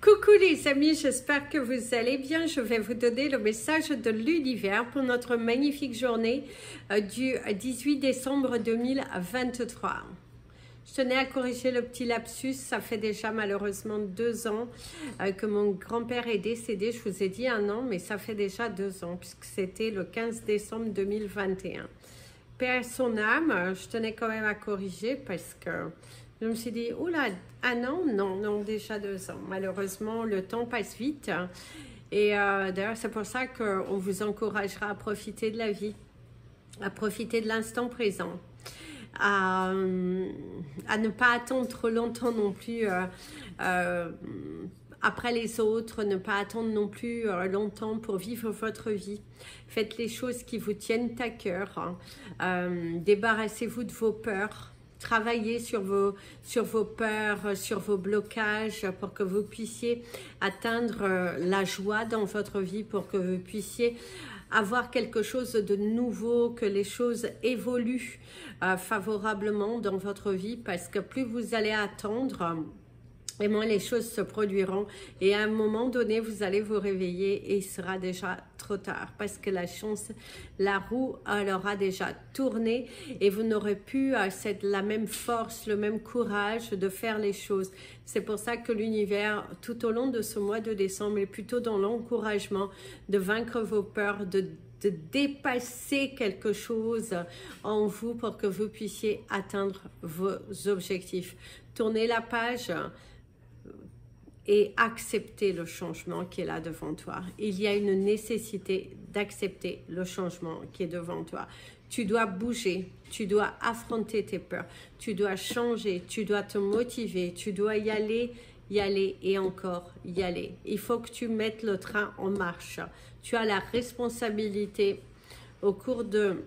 Coucou les amis, j'espère que vous allez bien. Je vais vous donner le message de l'univers pour notre magnifique journée du 18 décembre 2023. Je tenais à corriger le petit lapsus, ça fait déjà malheureusement 2 ans que mon grand-père est décédé. Je vous ai dit 1 an, mais ça fait déjà 2 ans puisque c'était le 15 décembre 2021. Père son âme, je tenais quand même à corriger parce que je me suis dit, oula, 1 an? Non, déjà 2 ans. Malheureusement, le temps passe vite. Et d'ailleurs, c'est pour ça qu'on vous encouragera à profiter de la vie, à profiter de l'instant présent, à ne pas attendre trop longtemps non plus après les autres, ne pas attendre non plus longtemps pour vivre votre vie. Faites les choses qui vous tiennent à cœur. Débarrassez-vous de vos peurs. Travaillez sur vos peurs, sur vos blocages pour que vous puissiez atteindre la joie dans votre vie, pour que vous puissiez avoir quelque chose de nouveau, que les choses évoluent favorablement dans votre vie, parce que plus vous allez attendre, et moins les choses se produiront, et à un moment donné vous allez vous réveiller et il sera déjà trop tard, parce que la roue elle aura déjà tourné et vous n'aurez plus la même force, le même courage de faire les choses. C'est pour ça que l'univers tout au long de ce mois de décembre est plutôt dans l'encouragement de vaincre vos peurs, de dépasser quelque chose en vous pour que vous puissiez atteindre vos objectifs. Tournez la page et accepter le changement qui est là devant toi. Il y a une nécessité d'accepter le changement qui est devant toi. Tu dois bouger, tu dois affronter tes peurs, tu dois changer, tu dois te motiver, tu dois y aller et encore y aller. Il faut que tu mettes le train en marche. Tu as la responsabilité au cours de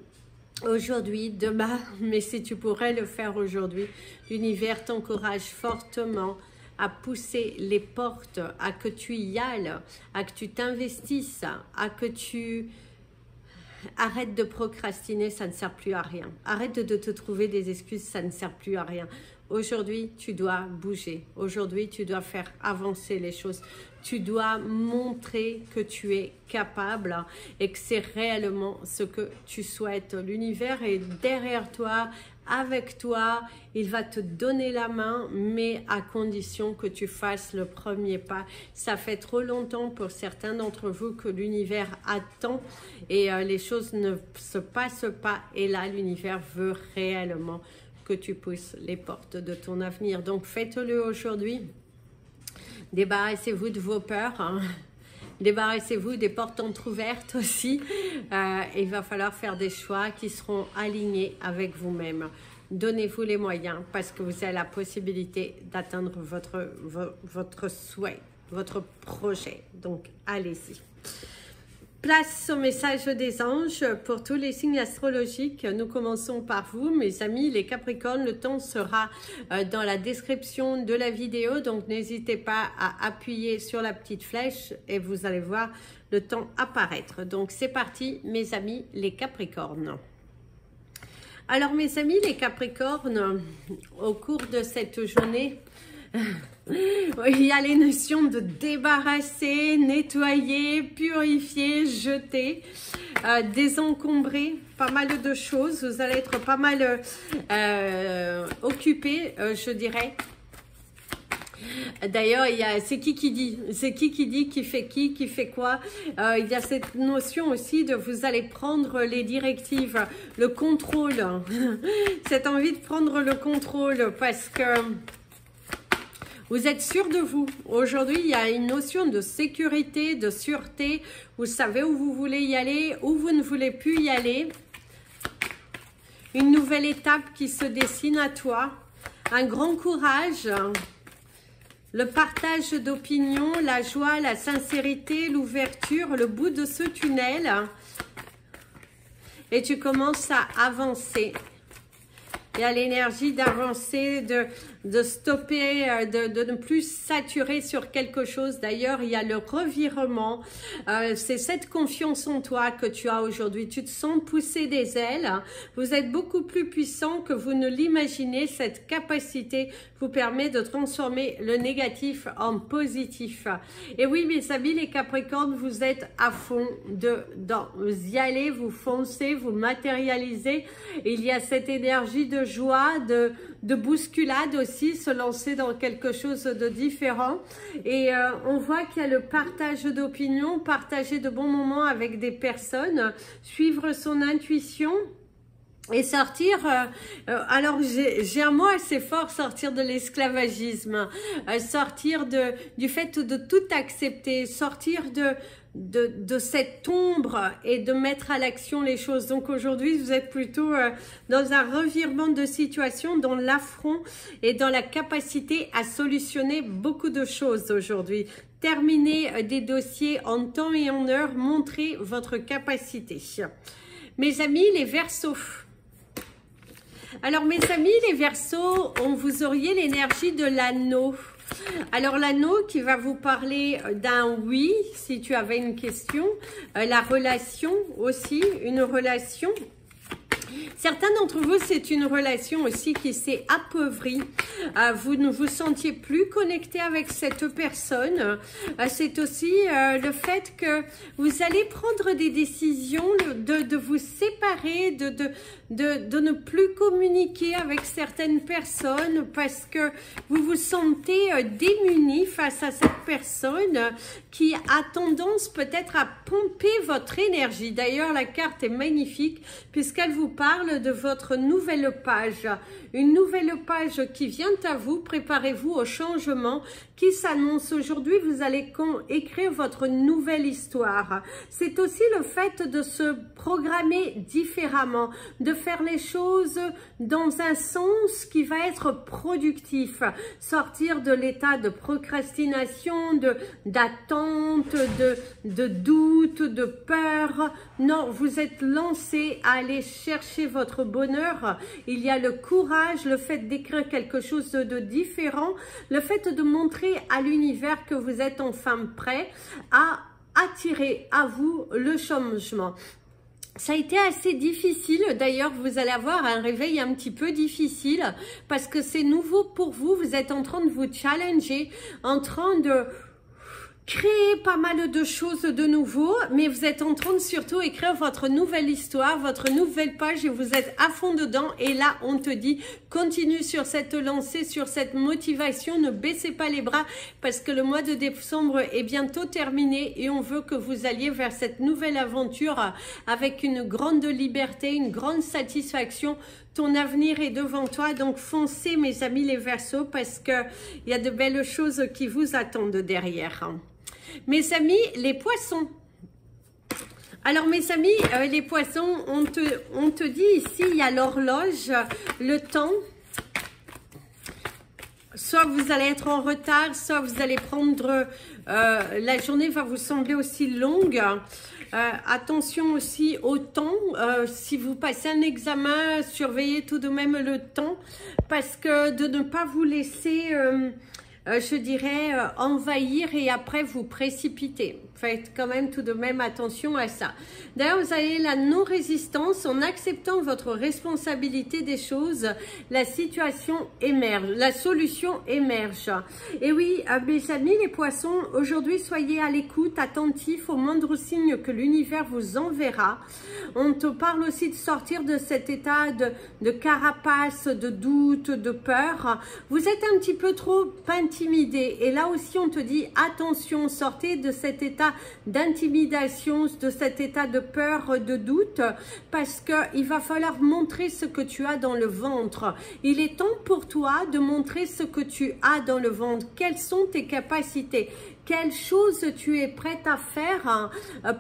aujourd'hui, demain, mais si tu pourrais le faire aujourd'hui, l'univers t'encourage fortement à pousser les portes, à que tu y ailles, à que tu t'investisses, à que tu arrêtes de procrastiner, ça ne sert plus à rien. Arrête de te trouver des excuses, ça ne sert plus à rien. Aujourd'hui, tu dois bouger. Aujourd'hui, tu dois faire avancer les choses. Tu dois montrer que tu es capable et que c'est réellement ce que tu souhaites. L'univers est derrière toi, avec toi. Il va te donner la main, mais à condition que tu fasses le premier pas. Ça fait trop longtemps pour certains d'entre vous que l'univers attend et les choses ne se passent pas. Et là, l'univers veut réellement que tu pousses les portes de ton avenir. Donc, faites-le aujourd'hui. Débarrassez-vous de vos peurs, hein. Débarrassez-vous des portes entrouvertes aussi. Il va falloir faire des choix qui seront alignés avec vous-même. Donnez-vous les moyens parce que vous avez la possibilité d'atteindre votre souhait, votre projet. Donc, allez-y. Place au message des anges pour tous les signes astrologiques. Nous commençons par vous, mes amis, les Capricornes. Le temps sera dans la description de la vidéo, donc n'hésitez pas à appuyer sur la petite flèche et vous allez voir le temps apparaître. Donc c'est parti, mes amis, les Capricornes. Alors mes amis, les Capricornes, au cours de cette journée, il y a les notions de débarrasser, nettoyer, purifier, jeter, désencombrer, pas mal de choses. Vous allez être pas mal occupés, je dirais. D'ailleurs, c'est qui dit? C'est qui dit, qui fait quoi? Il y a cette notion aussi de vous allez prendre les directives, le contrôle. Cette envie de prendre le contrôle parce que vous êtes sûr de vous. Aujourd'hui, il y a une notion de sécurité, de sûreté. Vous savez où vous voulez y aller, où vous ne voulez plus y aller. Une nouvelle étape qui se dessine à toi. Un grand courage. Le partage d'opinions, la joie, la sincérité, l'ouverture, le bout de ce tunnel. Et tu commences à avancer. Il y a l'énergie d'avancer, de stopper, de ne plus saturer sur quelque chose. D'ailleurs, il y a le revirement. C'est cette confiance en toi que tu as aujourd'hui. Tu te sens pousser des ailes. Vous êtes beaucoup plus puissant que vous ne l'imaginez. Cette capacité vous permet de transformer le négatif en positif. Et oui, mes amis, les Capricornes, vous êtes à fond vous y allez, vous foncez, vous matérialisez. Il y a cette énergie de joie, de bousculade aussi, se lancer dans quelque chose de différent. Et on voit qu'il y a le partage d'opinions, partager de bons moments avec des personnes, suivre son intuition. Et sortir, alors j'ai un mot assez fort, sortir de l'esclavagisme, sortir du fait de tout accepter, sortir de cette ombre et de mettre à l'action les choses. Donc aujourd'hui, vous êtes plutôt dans un revirement de situation, dans l'affront et dans la capacité à solutionner beaucoup de choses aujourd'hui. Terminer des dossiers en temps et en heure, montrer votre capacité. Mes amis, les Verseaux. Alors mes amis, les Verseaux, vous auriez l'énergie de l'anneau. Alors l'anneau qui va vous parler d'un oui, si tu avais une question, la relation aussi, une relation. Certains d'entre vous, c'est une relation aussi qui s'est appauvrie. Vous ne vous sentiez plus connecté avec cette personne. C'est aussi le fait que vous allez prendre des décisions de vous séparer, de ne plus communiquer avec certaines personnes parce que vous vous sentez démunis face à cette personne qui a tendance peut-être à pomper votre énergie. D'ailleurs, la carte est magnifique puisqu'elle vous parle de votre nouvelle page. Une nouvelle page qui vient à vous. Préparez-vous au changement qui s'annonce aujourd'hui. Vous allez écrire votre nouvelle histoire. C'est aussi le fait de se programmer différemment, de faire les choses dans un sens qui va être productif. Sortir de l'état de procrastination, d'attente, de doute, de peur. Non, vous êtes lancé à aller chercher votre bonheur. Il y a le courage, le fait d'écrire quelque chose de différent, le fait de montrer à l'univers que vous êtes enfin prêt à attirer à vous le changement. Ça a été assez difficile, d'ailleurs vous allez avoir un réveil un petit peu difficile parce que c'est nouveau pour vous, vous êtes en train de vous challenger, en train de créer pas mal de choses de nouveau, mais vous êtes en train de surtout écrire votre nouvelle histoire, votre nouvelle page et vous êtes à fond dedans. Et là, on te dit, continue sur cette lancée, sur cette motivation, ne baissez pas les bras parce que le mois de décembre est bientôt terminé et on veut que vous alliez vers cette nouvelle aventure avec une grande liberté, une grande satisfaction. Ton avenir est devant toi, donc foncez mes amis les Verseaux parce qu'il y a de belles choses qui vous attendent derrière. Mes amis, les Poissons. Alors mes amis, les Poissons, on te dit ici, il y a l'horloge, le temps. Soit vous allez être en retard, soit vous allez prendre... la journée va vous sembler aussi longue. Attention aussi au temps. Si vous passez un examen, surveillez tout de même le temps. Parce que de ne pas vous laisser... je dirais, envahir et après vous précipiter. Faites quand même tout de même attention à ça. D'ailleurs, vous avez la non-résistance. En acceptant votre responsabilité des choses, la situation émerge, la solution émerge. Et oui, mes amis les Poissons, aujourd'hui, soyez à l'écoute, attentifs aux moindres signes que l'univers vous enverra. On te parle aussi de sortir de cet état de carapace, de doute, de peur. Vous êtes un petit peu trop intimidé. Et là aussi, on te dit, attention, sortez de cet état d'intimidation, de cet état de peur, de doute, parce qu'il va falloir montrer ce que tu as dans le ventre. Il est temps pour toi de montrer ce que tu as dans le ventre. Quelles sont tes capacités? Quelles choses tu es prête à faire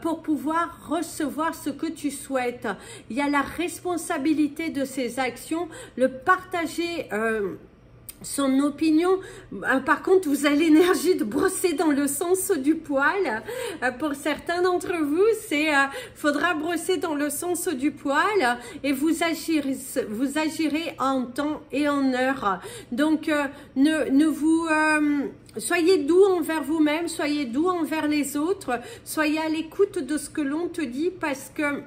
pour pouvoir recevoir ce que tu souhaites? Il y a la responsabilité de ces actions, le partager son opinion. Par contre, vous avez l'énergie de brosser dans le sens du poil. Pour certains d'entre vous, c'est faudra brosser dans le sens du poil et vous agirez en temps et en heure. Donc, soyez doux envers vous-même, soyez doux envers les autres, soyez à l'écoute de ce que l'on te dit parce que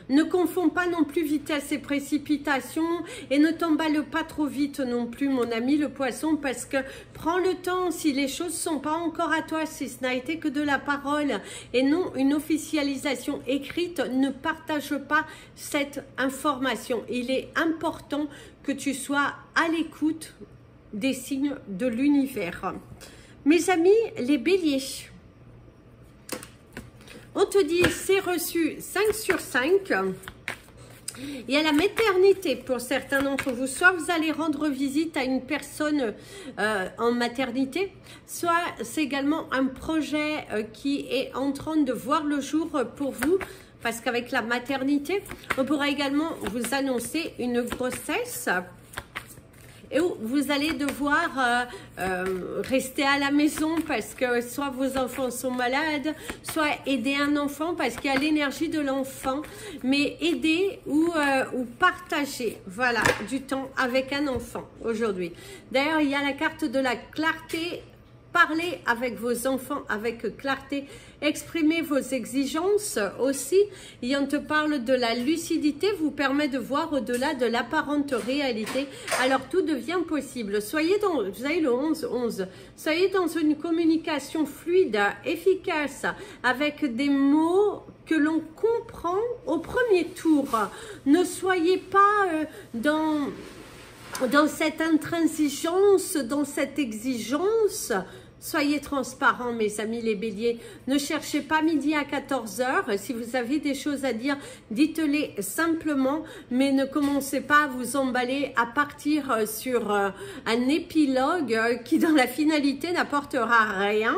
ne confonds pas non plus vitesse et précipitation et ne t'emballe pas trop vite non plus, mon ami le poisson, parce que prends le temps, si les choses ne sont pas encore à toi, si ce n'a été que de la parole et non une officialisation écrite, ne partage pas cette information. Il est important que tu sois à l'écoute des signes de l'univers. Mes amis, les béliers, on te dit, c'est reçu 5 sur 5. Il y a la maternité pour certains d'entre vous. Soit vous allez rendre visite à une personne en maternité, soit c'est également un projet qui est en train de voir le jour pour vous. Parce qu'avec la maternité, on pourra également vous annoncer une grossesse. Et où vous allez devoir rester à la maison parce que soit vos enfants sont malades, soit aider un enfant parce qu'il y a l'énergie de l'enfant, mais aider ou partager, voilà, du temps avec un enfant aujourd'hui. D'ailleurs, il y a la carte de la clarté. Parlez avec vos enfants avec clarté, exprimez vos exigences aussi. Et on te parle de la lucidité, vous permet de voir au-delà de l'apparente réalité. Alors tout devient possible. Soyez dans, vous avez le 11-11, soyez dans une communication fluide, efficace, avec des mots que l'on comprend au premier tour. Ne soyez pas dans cette intransigeance, dans cette exigence. Soyez transparents, mes amis les béliers. Ne cherchez pas midi à 14 h. Si vous avez des choses à dire, dites-les simplement, mais ne commencez pas à vous emballer, à partir sur un épilogue qui, dans la finalité, n'apportera rien.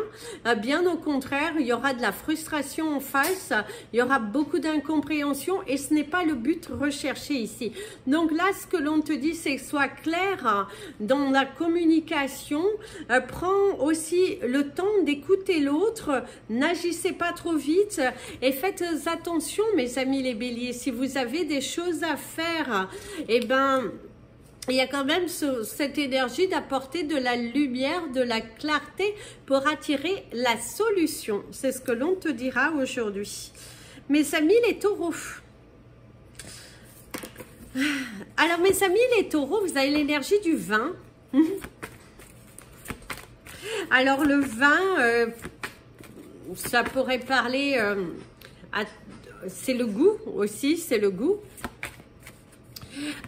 Bien au contraire, il y aura de la frustration en face, il y aura beaucoup d'incompréhension et ce n'est pas le but recherché ici. Donc là, ce que l'on te dit, c'est que sois clair dans la communication, prends aussi le temps d'écouter l'autre, n'agissez pas trop vite et faites attention, mes amis les béliers, si vous avez des choses à faire, eh ben, il y a quand même cette énergie d'apporter de la lumière, de la clarté pour attirer la solution. C'est ce que l'on te dira aujourd'hui. Mes amis les taureaux. Alors mes amis les taureaux, vous avez l'énergie du vin. Alors le vin, ça pourrait parler, c'est le goût aussi, c'est le goût.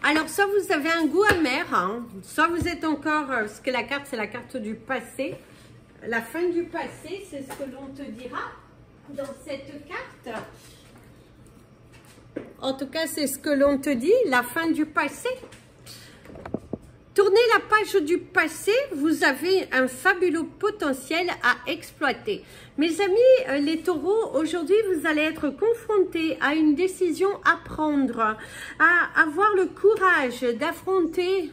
Alors soit vous avez un goût amer, hein, soit vous êtes encore, parce que la carte c'est la carte du passé, la fin du passé, c'est ce que l'on te dira dans cette carte. En tout cas c'est ce que l'on te dit, la fin du passé. Tournez la page du passé, vous avez un fabuleux potentiel à exploiter. Mes amis, les taureaux, aujourd'hui, vous allez être confrontés à une décision à prendre, à avoir le courage d'affronter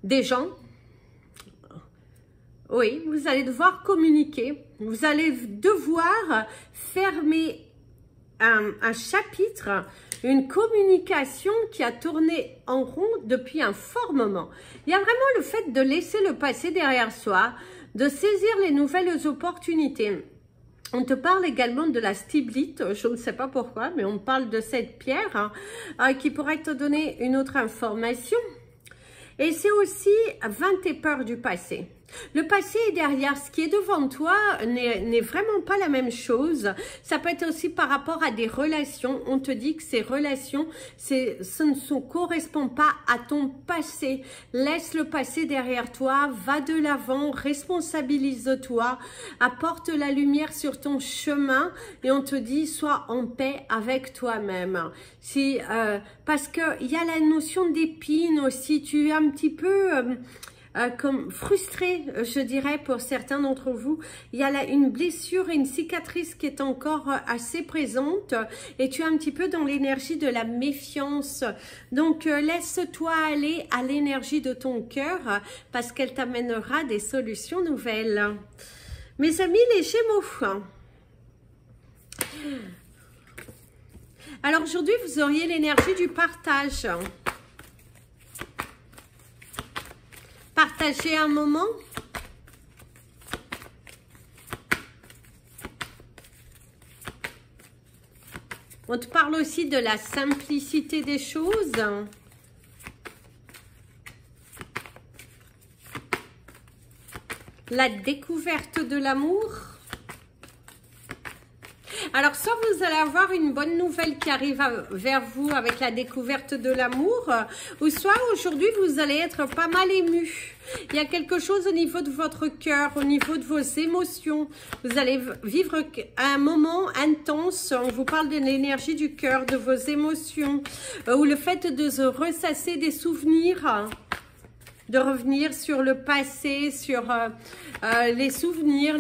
des gens. Oui, vous allez devoir communiquer, vous allez devoir fermer un chapitre, une communication qui a tourné en rond depuis un fort moment. Il y a vraiment le fait de laisser le passé derrière soi, de saisir les nouvelles opportunités. On te parle également de la stibite, je ne sais pas pourquoi, mais on parle de cette pierre qui pourrait te donner une autre information. Et c'est aussi 20 tes peurs du passé. Le passé est derrière, ce qui est devant toi n'est vraiment pas la même chose. Ça peut être aussi par rapport à des relations. On te dit que ces relations, ça ne correspond pas à ton passé. Laisse le passé derrière toi, va de l'avant, responsabilise-toi, apporte la lumière sur ton chemin et on te dit sois en paix avec toi-même. Parce qu'il y a la notion d'épine aussi, tu es un petit peu... comme frustré, je dirais, pour certains d'entre vous. Il y a là une blessure et une cicatrice qui est encore assez présente et tu es un petit peu dans l'énergie de la méfiance. Donc, laisse-toi aller à l'énergie de ton cœur parce qu'elle t'amènera des solutions nouvelles. Mes amis, les Gémeaux. Alors, aujourd'hui, vous auriez l'énergie du partage. Partager un moment. On te parle aussi de la simplicité des choses. La découverte de l'amour. Alors, soit vous allez avoir une bonne nouvelle qui arrive vers vous avec la découverte de l'amour, ou soit aujourd'hui, vous allez être pas mal ému. Il y a quelque chose au niveau de votre cœur, au niveau de vos émotions. Vous allez vivre un moment intense. On vous parle de l'énergie du cœur, de vos émotions, ou le fait de se ressasser des souvenirs, de revenir sur le passé, sur les souvenirs,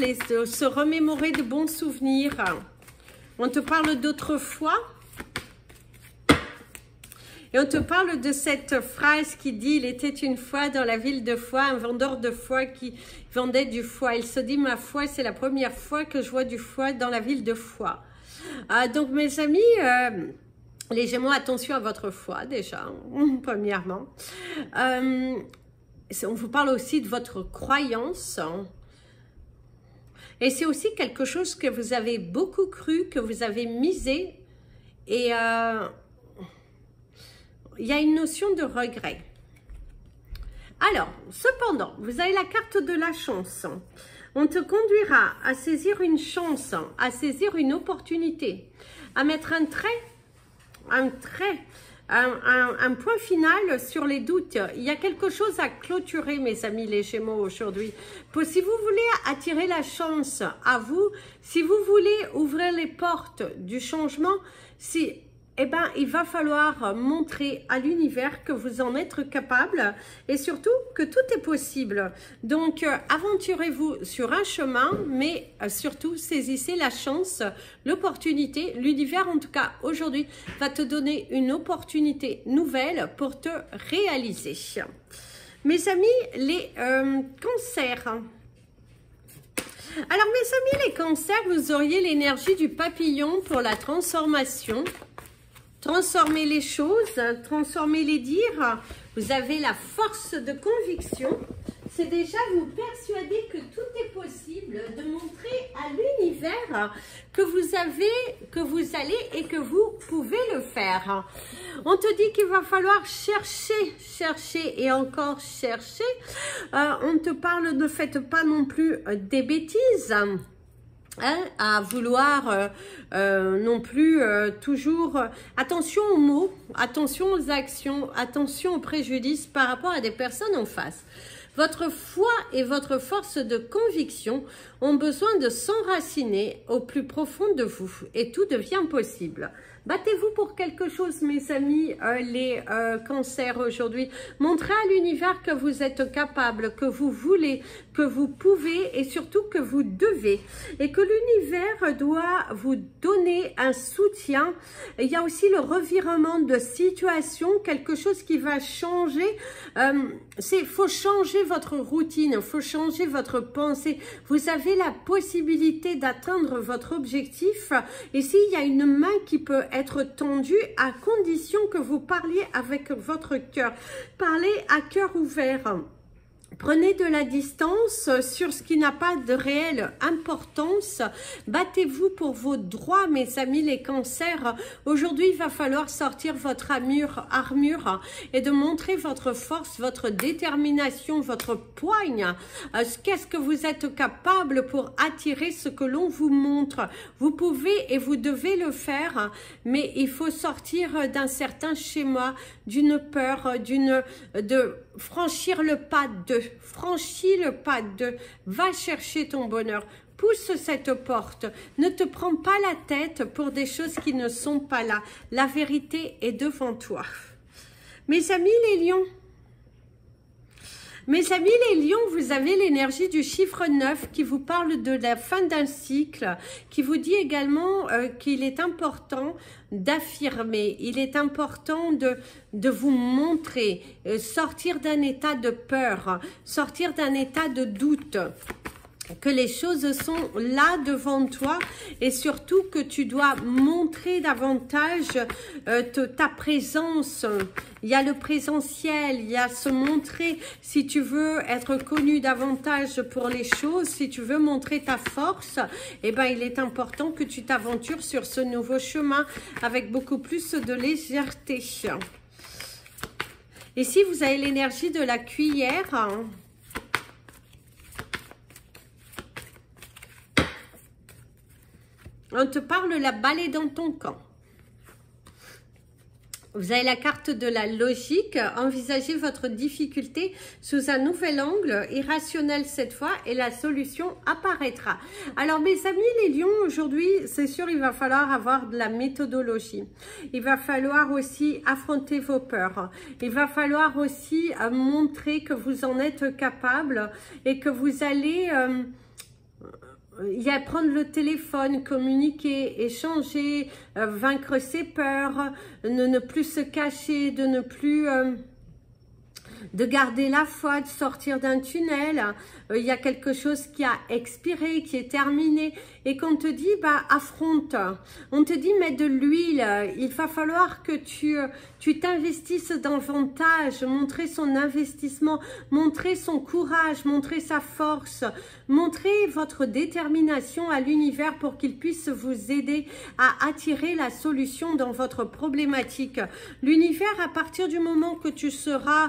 se remémorer de bons souvenirs. On te parle d'autrefois. Et on te parle de cette phrase qui dit « Il était une fois dans la ville de Foix, un vendeur de foie qui vendait du foie. Il se dit « Ma foi, c'est la première fois que je vois du foie dans la ville de Foix. » Donc mes amis, les Gémeaux, attention à votre foie déjà, premièrement. On vous parle aussi de votre croyance. Et c'est aussi quelque chose que vous avez beaucoup cru, que vous avez misé. Et il y a une notion de regret. Alors, cependant, vous avez la carte de la chance. On te conduira à saisir une chance, à saisir une opportunité, à mettre un point final sur les doutes. Il y a quelque chose à clôturer, mes amis les Gémeaux, aujourd'hui. Si vous voulez attirer la chance à vous, si vous voulez ouvrir les portes du changement, eh ben, il va falloir montrer à l'univers que vous en êtes capable et surtout que tout est possible. Donc, aventurez-vous sur un chemin, mais surtout, saisissez la chance, l'opportunité. L'univers, en tout cas, aujourd'hui, va te donner une opportunité nouvelle pour te réaliser. Mes amis, les cancers. Alors, mes amis, les cancers, vous auriez l'énergie du papillon pour la transformation. Transformer les choses, transformer les dires. Vous avez la force de conviction. C'est déjà vous persuader que tout est possible, de montrer à l'univers que vous allez et que vous pouvez le faire. On te dit qu'il va falloir chercher et encore chercher. On te parle, ne faites pas non plus des bêtises. À vouloir non plus toujours attention aux mots, attention aux actions, attention aux préjudices par rapport à des personnes en face. Votre foi et votre force de conviction ont besoin de s'enraciner au plus profond de vous et tout devient possible. Battez-vous pour quelque chose, mes amis, les cancers aujourd'hui. Montrez à l'univers que vous êtes capable, que vous voulez, que vous pouvez et surtout que vous devez. Et que l'univers doit vous donner un soutien. Il y a aussi le revirement de situation, quelque chose qui va changer. Faut changer votre routine, il faut changer votre pensée. Vous avez la possibilité d'atteindre votre objectif. Et s'il y a une main qui peut être tendue, à condition que vous parliez avec votre cœur. Parlez à cœur ouvert. Prenez de la distance sur ce qui n'a pas de réelle importance. Battez-vous pour vos droits, mes amis les cancers. Aujourd'hui, il va falloir sortir votre armure et de montrer votre force, votre détermination, votre poigne. Qu'est-ce que vous êtes capable pour attirer ce que l'on vous montre? Vous pouvez et vous devez le mais il faut sortir d'un certain schéma, d'une peur, de franchir le pas de. Franchis le pas de, va chercher ton bonheur, pousse cette porte, ne te prends pas la tête pour des choses qui ne sont pas là, la vérité est devant toi. Mes amis les lions, Mes amis les lions, vous avez l'énergie du chiffre 9 qui vous parle de la fin d'un cycle, qui vous dit également qu'il est important d'affirmer, il est important de vous montrer, sortir d'un état de peur, sortir d'un état de doute, que les choses sont là devant toi et surtout que tu dois montrer davantage ta présence. Il y a le présentiel, il y a se montrer, si tu veux être connu davantage pour les choses, si tu veux montrer ta force, eh ben il est important que tu t'aventures sur ce nouveau chemin avec beaucoup plus de légèreté. Ici, vous avez l'énergie de la cuillère. On te parle la balle est dans ton camp. Vous avez la carte de la logique. Envisagez votre difficulté sous un nouvel angle, irrationnel cette fois, et la solution apparaîtra. Alors mes amis les lions, aujourd'hui, c'est sûr, il va falloir avoir de la méthodologie. Il va falloir aussi affronter vos peurs. Il va falloir aussi montrer que vous en êtes capable et que vous allez... il y a prendre le téléphone, communiquer, échanger, vaincre ses peurs, ne plus se cacher, de ne plus... de garder la foi, de sortir d'un tunnel. Il y a quelque chose qui a expiré, qui est terminé et qu'on te dit, bah, affronte. On te dit, mets de l'huile. Il va falloir que tu t'investisses davantage, montrer son investissement, montrer son courage, montrer sa force, montrer votre détermination à l'univers pour qu'il puisse vous aider à attirer la solution dans votre problématique. L'univers, à partir du moment que tu seras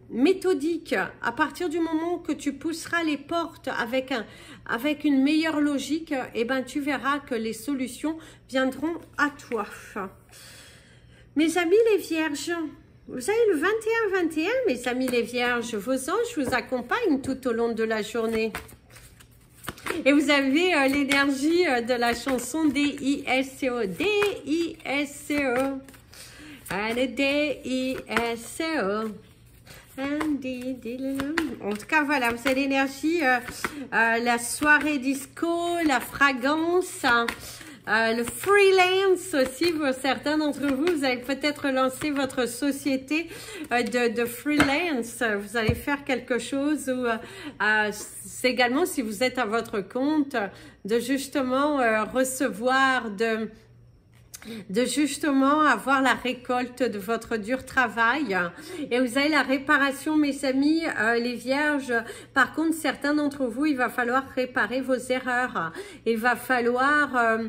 méthodique, à partir du moment que tu pousseras les portes avec une meilleure logique, eh ben, tu verras que les solutions viendront à toi. Mes amis les vierges, vous avez le 21-21, mes amis les vierges, vos anges vous accompagnent tout au long de la journée. Et vous avez l'énergie de la chanson D-I-S-C-O. D-I-S-C-O. Allez, D-I-S-C-O. En tout cas, voilà, vous avez l'énergie, la soirée disco, la fragrance, le freelance aussi. Pour certains d'entre vous, vous allez peut-être lancer votre société de freelance. Vous allez faire quelque chose où c'est également, si vous êtes à votre compte, de justement recevoir de justement avoir la récolte de votre dur travail. Et vous avez la réparation, mes amis, les vierges. Par contre, certains d'entre vous, il va falloir réparer vos erreurs. Il va falloir...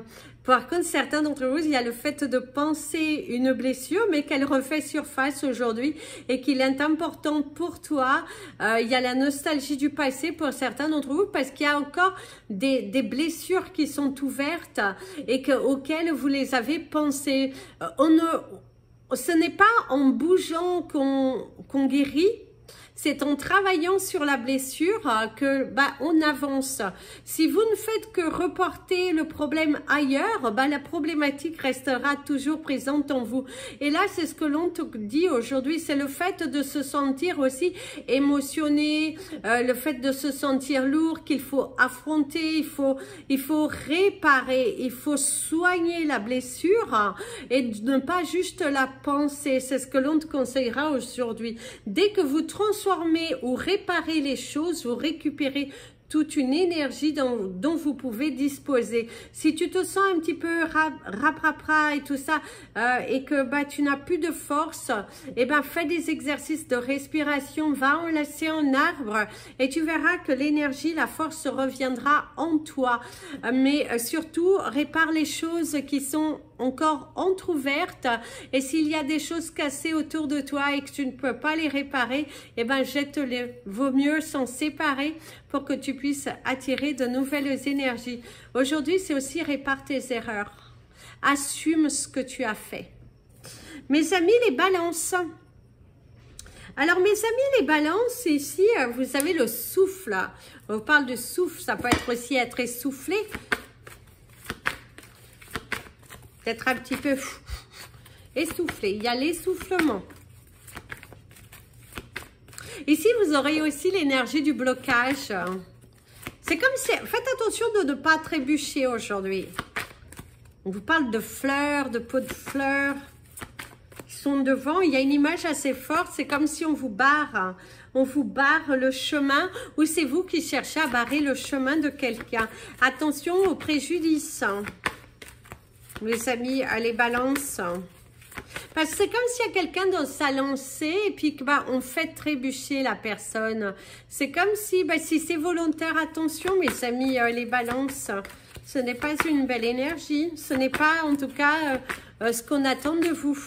par contre, certains d'entre vous, il y a le fait de penser une blessure, mais qu'elle refait surface aujourd'hui et qu'il est important pour toi. Il y a la nostalgie du passé pour certains d'entre vous parce qu'il y a encore des blessures qui sont ouvertes et auxquelles vous les avez pensées. Ce n'est pas en bougeant qu'on guérit. C'est en travaillant sur la blessure que on avance. Si vous ne faites que reporter le problème ailleurs, la problématique restera toujours présente en vous. Et là, c'est ce que l'on te dit aujourd'hui, c'est le fait de se sentir aussi émotionné, le fait de se sentir lourd, qu'il faut affronter, il faut réparer, il faut soigner la blessure et ne pas juste la penser. C'est ce que l'on te conseillera aujourd'hui. Dès que vous transformez ou réparer les choses, vous récupérez toute une énergie dont vous pouvez disposer. Si tu te sens un petit peu rap et tout ça, et que tu n'as plus de force, fais des exercices de respiration, va enlacer un arbre et tu verras que l'énergie, la force reviendra en toi. Mais surtout, répare les choses qui sont encore entrouvertes et s'il y a des choses cassées autour de toi et que tu ne peux pas les réparer, jette-les. Vaut mieux s'en séparer pour que tu puisses attirer de nouvelles énergies. Aujourd'hui, c'est aussi répare tes erreurs. Assume ce que tu as fait. Mes amis les balances. Alors mes amis les balances, ici, vous savez le souffle. On parle de souffle, ça peut être aussi être essoufflé. Peut-être un petit peu essoufflé. Il y a l'essoufflement. Ici, vous aurez aussi l'énergie du blocage. C'est comme si... Faites attention de ne pas trébucher aujourd'hui. On vous parle de fleurs, de pots de fleurs qui sont devant. Il y a une image assez forte. C'est comme si on vous barre. On vous barre le chemin ou c'est vous qui cherchez à barrer le chemin de quelqu'un. Attention aux préjudices. Les amis, les balances. Parce que c'est comme s'il y a quelqu'un dans sa lancée et puis bah, on fait trébucher la personne. C'est comme si, bah, si c'est volontaire, attention mes amis, les balances, ce n'est pas une belle énergie. Ce n'est pas en tout cas ce qu'on attend de vous.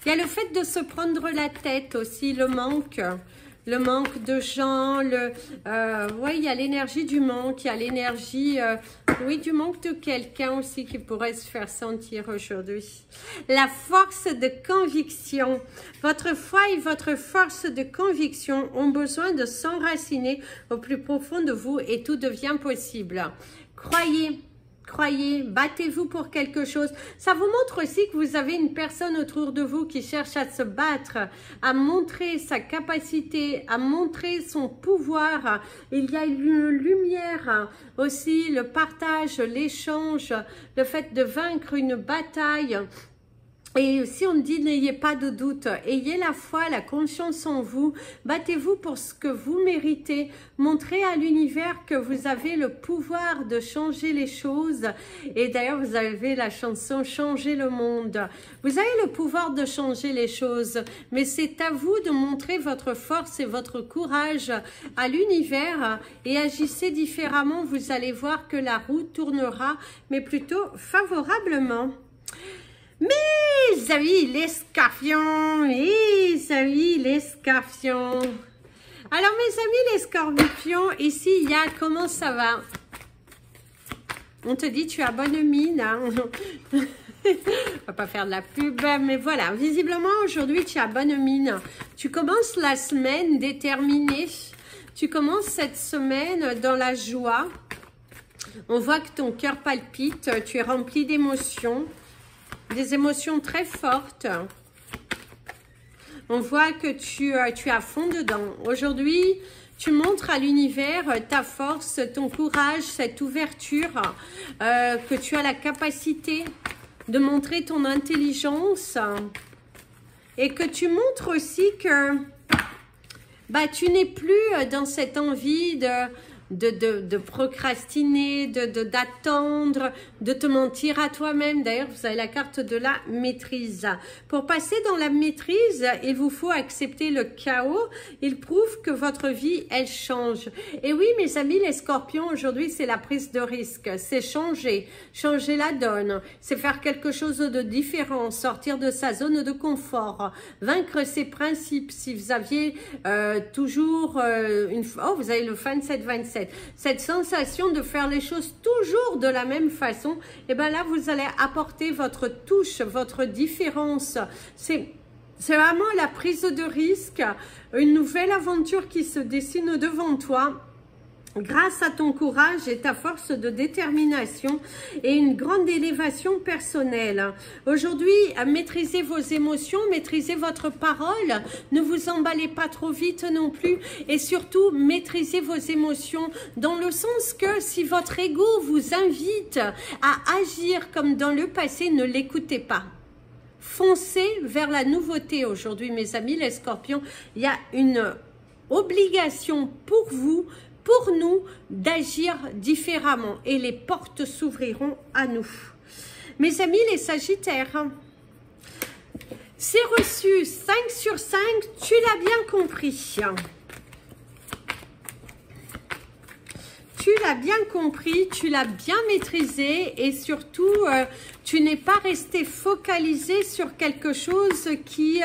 Il y a le fait de se prendre la tête aussi, le manque de gens, ouais, il y a l'énergie du manque, il y a l'énergie, oui, du manque de quelqu'un aussi qui pourrait se faire sentir aujourd'hui. La force de conviction. Votre foi et votre force de conviction ont besoin de s'enraciner au plus profond de vous et tout devient possible. Croyez, battez-vous pour quelque chose. Ça vous montre aussi que vous avez une personne autour de vous qui cherche à se battre, à montrer sa capacité, à montrer son pouvoir. Il y a une lumière aussi, le partage, l'échange, le fait de vaincre une bataille. Et si on dit n'ayez pas de doute, ayez la foi, la confiance en vous, battez-vous pour ce que vous méritez, montrez à l'univers que vous avez le pouvoir de changer les choses. Et d'ailleurs, vous avez la chanson « Changer le monde ». Vous avez le pouvoir de changer les choses, mais c'est à vous de montrer votre force et votre courage à l'univers et agissez différemment. Vous allez voir que la roue tournera, mais plutôt favorablement. Mes amis les scorpions, mes amis les scorpions. Alors mes amis les scorpions, ici il y a comment ça va? On te dit tu as bonne mine, hein? On va pas faire de la pub, mais voilà, visiblement aujourd'hui tu as bonne mine. Tu commences la semaine déterminée, tu commences cette semaine dans la joie. On voit que ton cœur palpite, tu es rempli d'émotions. Des émotions très fortes. On voit que tu es à fond dedans. Aujourd'hui, tu montres à l'univers ta force, ton courage, cette ouverture, que tu as la capacité de montrer ton intelligence et que tu montres aussi que bah, tu n'es plus dans cette envie de procrastiner, d'attendre, de te mentir à toi-même. D'ailleurs, vous avez la carte de la maîtrise. Pour passer dans la maîtrise, il vous faut accepter le chaos. Il prouve que votre vie, elle change. Et oui, mes amis, les scorpions, aujourd'hui, c'est la prise de risque. C'est changer la donne. C'est faire quelque chose de différent, sortir de sa zone de confort, vaincre ses principes. Si vous aviez toujours oh, vous avez le 27-27. Cette sensation de faire les choses toujours de la même façon, et bien là, vous allez apporter votre touche, votre différence. C'est vraiment la prise de risque, une nouvelle aventure qui se dessine devant toi. Grâce à ton courage et ta force de détermination et une grande élévation personnelle. Aujourd'hui, maîtrisez vos émotions, maîtrisez votre parole, ne vous emballez pas trop vite non plus et surtout maîtrisez vos émotions dans le sens que si votre ego vous invite à agir comme dans le passé, ne l'écoutez pas. Foncez vers la nouveauté aujourd'hui, mes amis les scorpions. Il y a une obligation pour vous, pour nous, d'agir différemment et les portes s'ouvriront à nous. Mes amis les sagittaires, c'est reçu 5 sur 5, tu l'as bien compris. Tu l'as bien compris, tu l'as bien maîtrisé et surtout, tu n'es pas resté focalisé sur quelque chose qui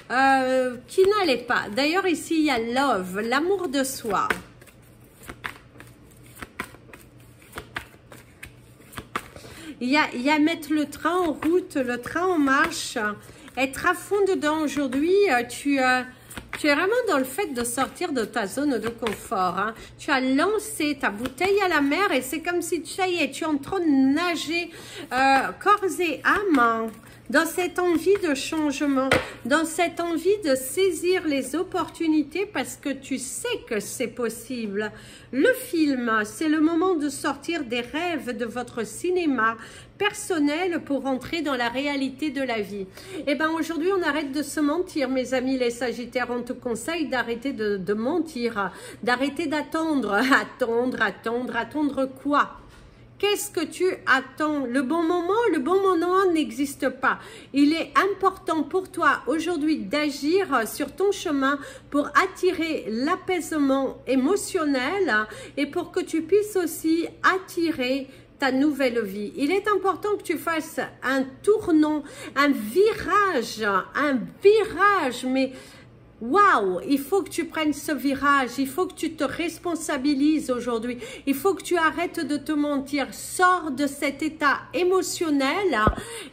n'allait pas. D'ailleurs, ici, il y a love, l'amour de soi. Il y a mettre le train en route, le train en marche, être à fond dedans aujourd'hui. Tu es vraiment dans le fait de sortir de ta zone de confort. Hein. Tu as lancé ta bouteille à la mer et c'est comme si ça y est, tu es en train de nager corps et âme dans cette envie de changement, dans cette envie de saisir les opportunités parce que tu sais que c'est possible. Le film, c'est le moment de sortir des rêves de votre cinéma personnel pour entrer dans la réalité de la vie. Et bien aujourd'hui, on arrête de se mentir, mes amis les Sagittaires. On te conseille d'arrêter de mentir, d'arrêter d'attendre. Attendre quoi? Qu'est-ce que tu attends? Le bon moment n'existe pas. Il est important pour toi aujourd'hui d'agir sur ton chemin pour attirer l'apaisement émotionnel et pour que tu puisses aussi attirer ta nouvelle vie. Il est important que tu fasses un tournant, un virage, mais waouh, il faut que tu prennes ce virage, il faut que tu te responsabilises aujourd'hui, il faut que tu arrêtes de te mentir, sors de cet état émotionnel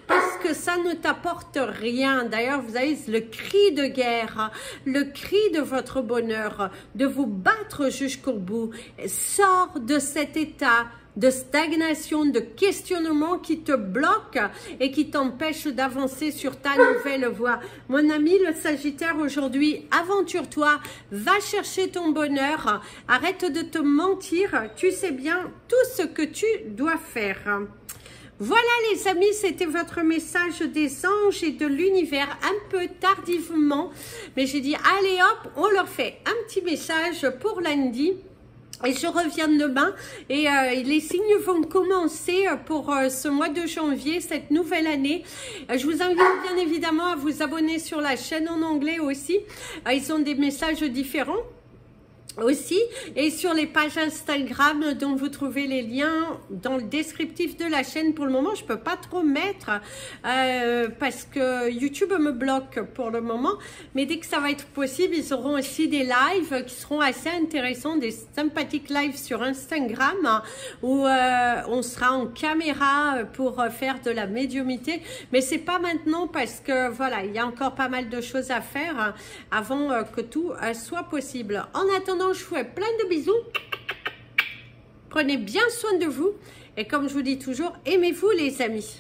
parce que ça ne t'apporte rien. D'ailleurs, vous avez le cri de guerre, le cri de votre bonheur, de vous battre jusqu'au bout. Sors de cet état de stagnation, de questionnement qui te bloque et qui t'empêche d'avancer sur ta nouvelle voie. Mon ami le Sagittaire, aujourd'hui, aventure-toi, va chercher ton bonheur, arrête de te mentir, tu sais bien tout ce que tu dois faire. Voilà les amis, c'était votre message des anges et de l'univers, un peu tardivement, mais j'ai dit allez hop, on leur fait un petit message pour lundi. Et je reviens demain et les signes vont commencer pour ce mois de janvier, cette nouvelle année. Je vous invite bien évidemment à vous abonner sur la chaîne en anglais aussi. Ils ont des messages différents aussi, et sur les pages Instagram dont vous trouvez les liens dans le descriptif de la chaîne. Pour le moment je peux pas trop mettre parce que YouTube me bloque pour le moment, mais dès que ça va être possible, ils auront aussi des lives qui seront assez intéressants, des sympathiques lives sur Instagram où on sera en caméra pour faire de la médiumnité, mais c'est pas maintenant parce que voilà, il y a encore pas mal de choses à faire avant que tout soit possible. En attendant, je vous fais plein de bisous. Prenez bien soin de vous. Et comme je vous dis toujours, aimez-vous les amis.